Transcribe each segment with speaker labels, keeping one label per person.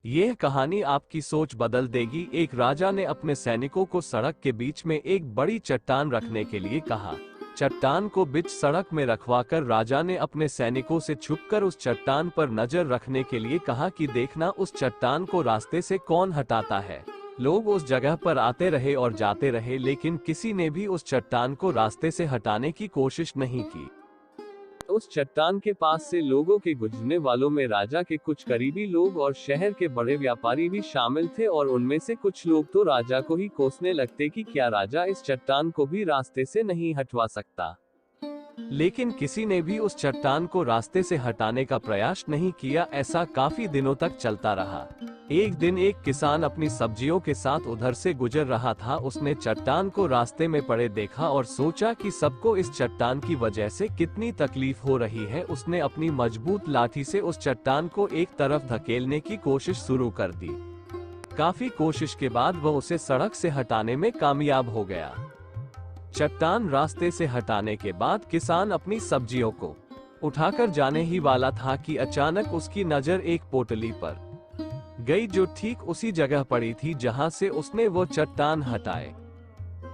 Speaker 1: यह कहानी आपकी सोच बदल देगी। एक राजा ने अपने सैनिकों को सड़क के बीच में एक बड़ी चट्टान रखने के लिए कहा। चट्टान को बीच सड़क में रखवाकर राजा ने अपने सैनिकों से छुपकर उस चट्टान पर नजर रखने के लिए कहा कि देखना उस चट्टान को रास्ते से कौन हटाता है। लोग उस जगह पर आते रहे और जाते रहे, लेकिन किसी ने भी उस चट्टान को रास्ते से हटाने की कोशिश नहीं की। उस चट्टान के पास से लोगों के गुजरने वालों में राजा के कुछ करीबी लोग और शहर के बड़े व्यापारी भी शामिल थे, और उनमें से कुछ लोग तो राजा को ही कोसने लगते कि क्या राजा इस चट्टान को भी रास्ते से नहीं हटवा सकता। लेकिन किसी ने भी उस चट्टान को रास्ते से हटाने का प्रयास नहीं किया। ऐसा काफी दिनों तक चलता रहा। एक दिन एक किसान अपनी सब्जियों के साथ उधर से गुजर रहा था। उसने चट्टान को रास्ते में पड़े देखा और सोचा कि सबको इस चट्टान की वजह से कितनी तकलीफ हो रही है। उसने अपनी मजबूत लाठी से उस चट्टान को एक तरफ धकेलने की कोशिश शुरू कर दी। काफी कोशिश के बाद वह उसे सड़क से हटाने में कामयाब हो गया। चट्टान रास्ते से हटाने के बाद किसान अपनी सब्जियों को उठाकर जाने ही वाला था कि अचानक उसकी नजर एक पोटली पर गई, जो ठीक उसी जगह पड़ी थी जहां से उसने वो चट्टान हटाए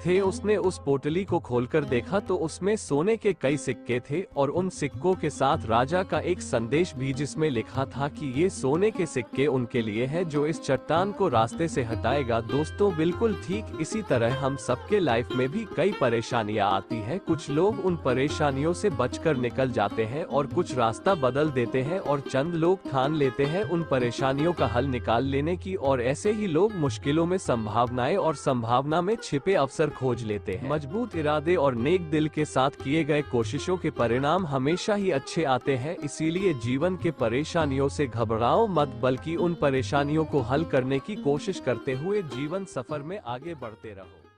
Speaker 1: थे। उसने उस पोटली को खोलकर देखा तो उसमें सोने के कई सिक्के थे, और उन सिक्कों के साथ राजा का एक संदेश भी, जिसमें लिखा था कि ये सोने के सिक्के उनके लिए है जो इस चट्टान को रास्ते से हटाएगा। दोस्तों, बिल्कुल ठीक इसी तरह हम सबके लाइफ में भी कई परेशानियां आती हैं। कुछ लोग उन परेशानियों से बचकर निकल जाते हैं और कुछ रास्ता बदल देते हैं, और चंद लोग ठान लेते हैं उन परेशानियों का हल निकाल लेने की, और ऐसे ही लोग मुश्किलों में संभावनाएं और संभावना में छिपे अवसर खोज लेते हैं। मजबूत इरादे और नेक दिल के साथ किए गए कोशिशों के परिणाम हमेशा ही अच्छे आते हैं। इसीलिए जीवन के परेशानियों से घबराओ मत, बल्कि उन परेशानियों को हल करने की कोशिश करते हुए जीवन सफर में आगे बढ़ते रहो।